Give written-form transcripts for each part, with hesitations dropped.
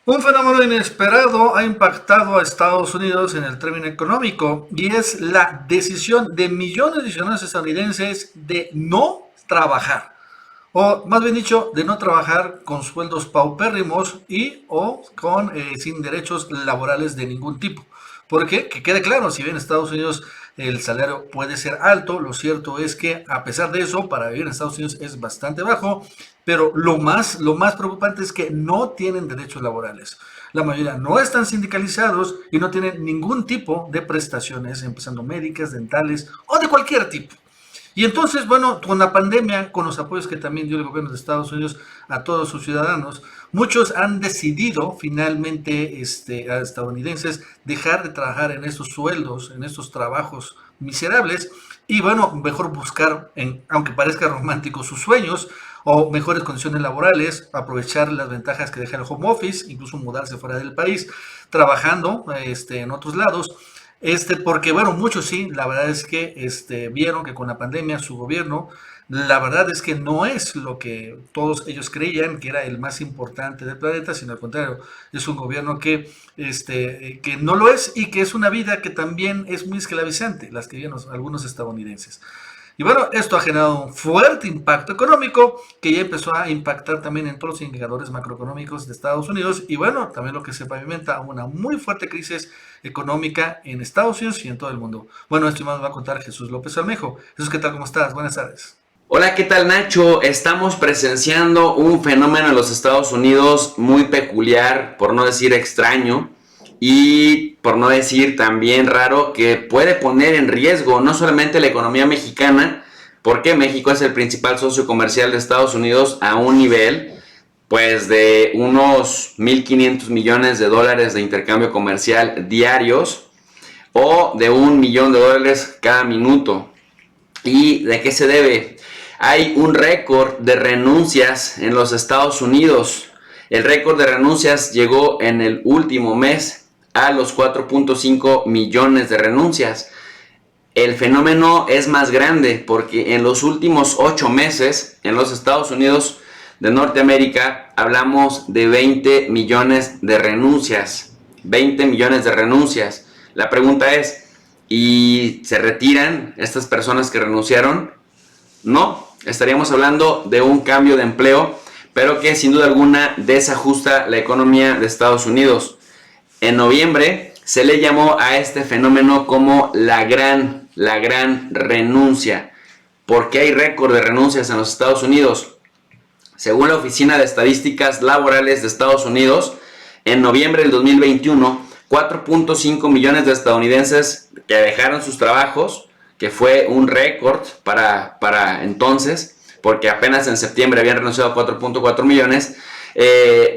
Un fenómeno inesperado ha impactado a Estados Unidos en el término económico y es la decisión de millones de ciudadanos estadounidenses de no trabajar, o más bien dicho, de no trabajar con sueldos paupérrimos y o con sin derechos laborales de ningún tipo. Porque, que quede claro, si bien en Estados Unidos el salario puede ser alto, lo cierto es que a pesar de eso, para vivir en Estados Unidos es bastante bajo, pero lo más preocupante es que no tienen derechos laborales. La mayoría no están sindicalizados y no tienen ningún tipo de prestaciones, empezando médicas, dentales o de cualquier tipo. Y entonces, bueno, con la pandemia, con los apoyos que también dio el gobierno de Estados Unidos a todos sus ciudadanos, muchos han decidido finalmente, a estadounidenses, dejar de trabajar en estos sueldos, en estos trabajos miserables, y bueno, mejor buscar, aunque parezca romántico, sus sueños o mejores condiciones laborales, aprovechar las ventajas que deja el home office, incluso mudarse fuera del país, trabajando en otros lados. Porque bueno, muchos sí, la verdad es que vieron que con la pandemia su gobierno, la verdad es que no es lo que todos ellos creían que era el más importante del planeta, sino al contrario, es un gobierno que no lo es y que es una vida que también es muy esclavizante, las que viven algunos estadounidenses. Y bueno, esto ha generado un fuerte impacto económico que ya empezó a impactar también en todos los indicadores macroeconómicos de Estados Unidos y bueno, también lo que se pavimenta una muy fuerte crisis económica en Estados Unidos y en todo el mundo. Bueno, esto más nos va a contar Jesús López Almejo. Jesús, ¿qué tal? ¿Cómo estás? Buenas tardes. Hola, ¿qué tal Nacho? Estamos presenciando un fenómeno en los Estados Unidos muy peculiar, por no decir extraño, y por no decir también raro, que puede poner en riesgo no solamente la economía mexicana, porque México es el principal socio comercial de Estados Unidos a un nivel pues de unos 1.500 millones de dólares de intercambio comercial diarios o de $1 millón cada minuto. ¿Y de qué se debe? Hay un récord de renuncias en los Estados Unidos. El récord de renuncias llegó en el último mes a los 4.5 millones de renuncias. El fenómeno es más grande porque en los últimos 8 meses en los Estados Unidos de Norteamérica hablamos de 20 millones de renuncias. 20 millones de renuncias. La pregunta es, ¿y se retiran estas personas que renunciaron? No, estaríamos hablando de un cambio de empleo, pero que sin duda alguna desajusta la economía de Estados Unidos. En noviembre se le llamó a este fenómeno como la gran renuncia. ¿Por qué hay récord de renuncias en los Estados Unidos? Según la Oficina de Estadísticas Laborales de Estados Unidos, en noviembre del 2021, 4.5 millones de estadounidenses que dejaron sus trabajos, que fue un récord para entonces, porque apenas en septiembre habían renunciado a 4.4 millones,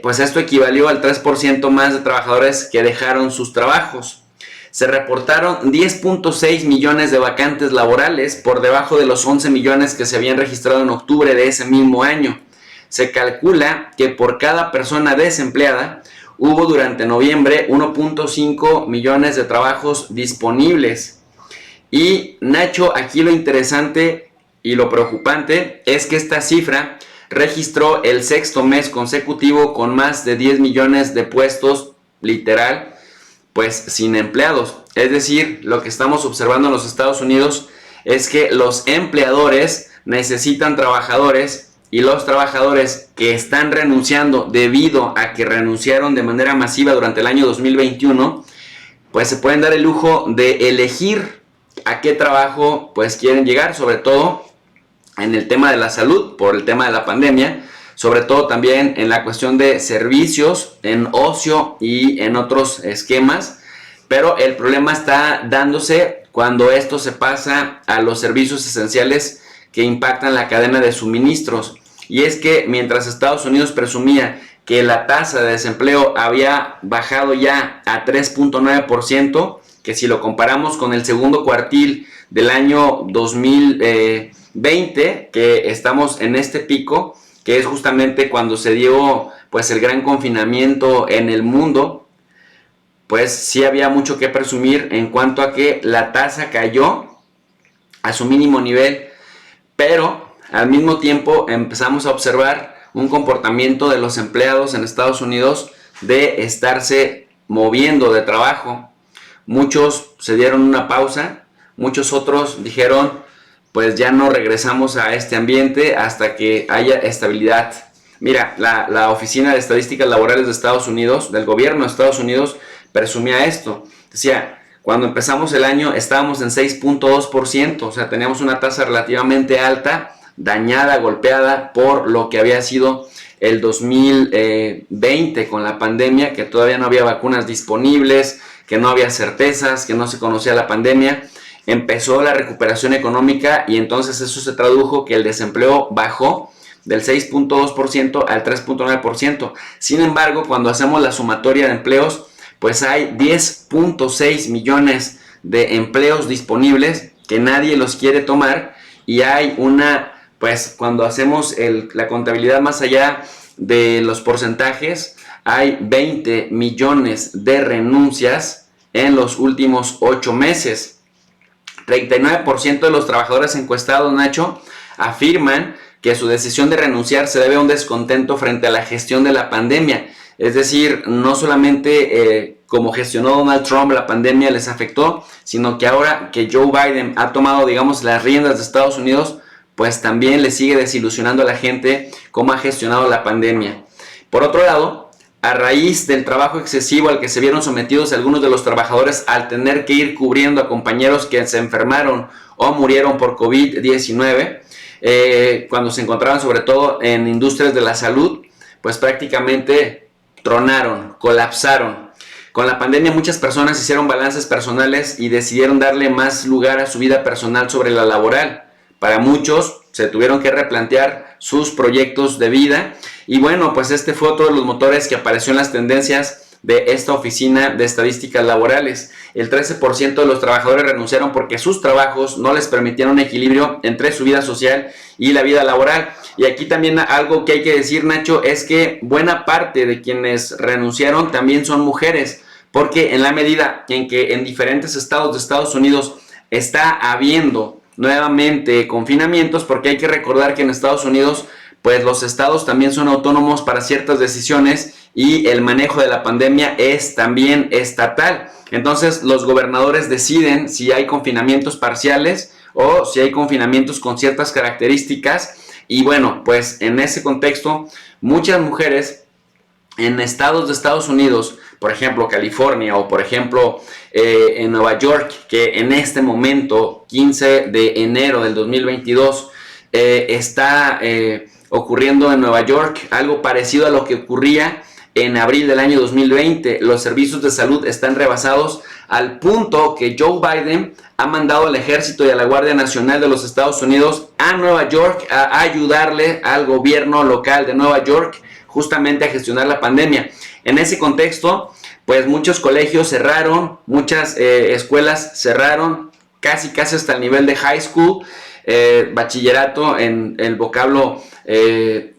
pues esto equivalió al 3% más de trabajadores que dejaron sus trabajos. Se reportaron 10.6 millones de vacantes laborales por debajo de los 11 millones que se habían registrado en octubre de ese mismo año. Se calcula que por cada persona desempleada hubo durante noviembre 1.5 millones de trabajos disponibles. Y Nacho, aquí lo interesante y lo preocupante es que esta cifra registró el sexto mes consecutivo con más de 10 millones de puestos, literal, pues sin empleados. Es decir, lo que estamos observando en los Estados Unidos es que los empleadores necesitan trabajadores y los trabajadores que están renunciando debido a que renunciaron de manera masiva durante el año 2021, pues se pueden dar el lujo de elegir a qué trabajo pues quieren llegar, sobre todo en el tema de la salud, por el tema de la pandemia, sobre todo también en la cuestión de servicios, en ocio y en otros esquemas, pero el problema está dándose cuando esto se pasa a los servicios esenciales que impactan la cadena de suministros. Y es que mientras Estados Unidos presumía que la tasa de desempleo había bajado ya a 3.9%, que si lo comparamos con el segundo cuartil del año 2020, que estamos en este pico, que es justamente cuando se dio pues el gran confinamiento en el mundo, pues sí había mucho que presumir en cuanto a que la tasa cayó a su mínimo nivel, pero al mismo tiempo empezamos a observar un comportamiento de los empleados en Estados Unidos de estarse moviendo de trabajo. Muchos se dieron una pausa, muchos otros dijeron, pues ya no regresamos a este ambiente hasta que haya estabilidad. Mira, la Oficina de Estadísticas Laborales de Estados Unidos, del gobierno de Estados Unidos, presumía esto. Decía, cuando empezamos el año estábamos en 6.2%, o sea, teníamos una tasa relativamente alta, dañada, golpeada por lo que había sido el 2020 con la pandemia, que todavía no había vacunas disponibles, que no había certezas, que no se conocía la pandemia. Empezó la recuperación económica y entonces eso se tradujo que el desempleo bajó del 6.2% al 3.9%. Sin embargo, cuando hacemos la sumatoria de empleos, pues hay 10.6 millones de empleos disponibles que nadie los quiere tomar, y hay pues cuando hacemos la contabilidad más allá de los porcentajes, hay 20 millones de renuncias en los últimos 8 meses. 39% de los trabajadores encuestados, Nacho, afirman que su decisión de renunciar se debe a un descontento frente a la gestión de la pandemia. Es decir, no solamente como gestionó Donald Trump la pandemia les afectó, sino que ahora que Joe Biden ha tomado, digamos, las riendas de Estados Unidos, pues también le sigue desilusionando a la gente cómo ha gestionado la pandemia. Por otro lado, a raíz del trabajo excesivo al que se vieron sometidos algunos de los trabajadores al tener que ir cubriendo a compañeros que se enfermaron o murieron por COVID-19, cuando se encontraban sobre todo en industrias de la salud, pues prácticamente tronaron, colapsaron. Con la pandemia muchas personas hicieron balances personales y decidieron darle más lugar a su vida personal sobre la laboral. Para muchos se tuvieron que replantear sus proyectos de vida, y bueno, pues este fue otro de los motores que apareció en las tendencias de esta Oficina de Estadísticas Laborales. El 13% de los trabajadores renunciaron porque sus trabajos no les permitieron un equilibrio entre su vida social y la vida laboral. Y aquí también algo que hay que decir, Nacho, es que buena parte de quienes renunciaron también son mujeres, porque en la medida en que en diferentes estados de Estados Unidos está habiendo nuevamente confinamientos, porque hay que recordar que en Estados Unidos pues los estados también son autónomos para ciertas decisiones y el manejo de la pandemia es también estatal. Entonces los gobernadores deciden si hay confinamientos parciales o si hay confinamientos con ciertas características. Y bueno, pues en ese contexto muchas mujeres en estados de Estados Unidos, por ejemplo California o por ejemplo en Nueva York, que en este momento 15 de enero del 2022 está ocurriendo en Nueva York algo parecido a lo que ocurría en abril del año 2020. Los servicios de salud están rebasados al punto que Joe Biden ha mandado al Ejército y a la Guardia Nacional de los Estados Unidos a Nueva York a ayudarle al gobierno local de Nueva York justamente a gestionar la pandemia. En ese contexto, pues muchos colegios cerraron, muchas escuelas cerraron, casi hasta el nivel de high school, bachillerato en el vocablo de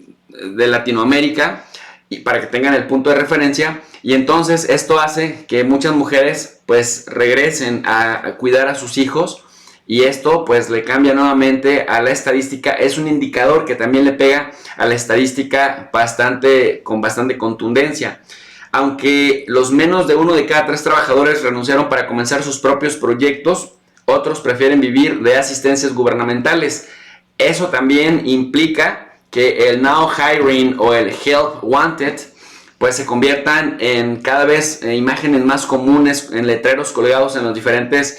Latinoamérica, y para que tengan el punto de referencia. Y entonces esto hace que muchas mujeres pues regresen a cuidar a sus hijos, y esto pues le cambia nuevamente a la estadística. Es un indicador que también le pega a la estadística con bastante contundencia. Aunque los menos de 1 de cada 3 trabajadores renunciaron para comenzar sus propios proyectos, otros prefieren vivir de asistencias gubernamentales. Eso también implica que el Now Hiring o el Help Wanted pues se conviertan en cada vez imágenes más comunes en letreros colgados en los diferentes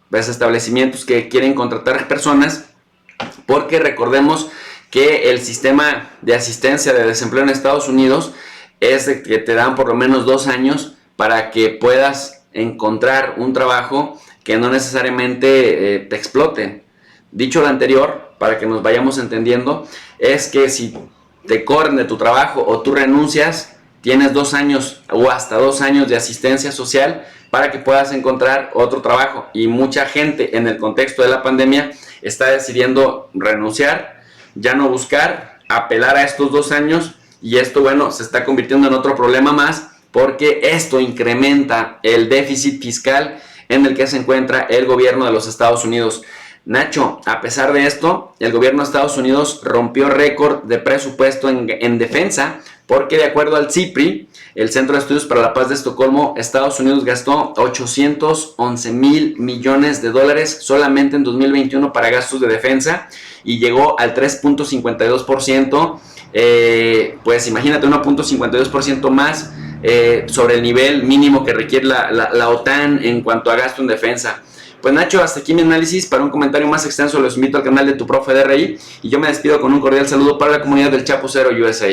pues, establecimientos que quieren contratar personas, porque recordemos que el sistema de asistencia de desempleo en Estados Unidos es de que te dan por lo menos 2 años para que puedas encontrar un trabajo que no necesariamente te exploten. Dicho lo anterior, para que nos vayamos entendiendo, es que si te corren de tu trabajo o tú renuncias, tienes 2 años o hasta 2 años de asistencia social para que puedas encontrar otro trabajo. Y mucha gente en el contexto de la pandemia está decidiendo renunciar, ya no buscar, apelar a estos 2 años, y esto, bueno, se está convirtiendo en otro problema más, porque esto incrementa el déficit fiscal en el que se encuentra el gobierno de los Estados Unidos. Nacho, a pesar de esto, el gobierno de Estados Unidos rompió récord de presupuesto en defensa, porque de acuerdo al CIPRI, el Centro de Estudios para la Paz de Estocolmo, Estados Unidos gastó 811 mil millones de dólares solamente en 2021 para gastos de defensa y llegó al 3.52%, pues imagínate 1.52% más sobre el nivel mínimo que requiere la OTAN en cuanto a gasto en defensa. Pues Nacho, hasta aquí mi análisis. Para un comentario más extenso los invito al canal de Tu Profe DRI y yo me despido con un cordial saludo para la comunidad del Chapucero USA.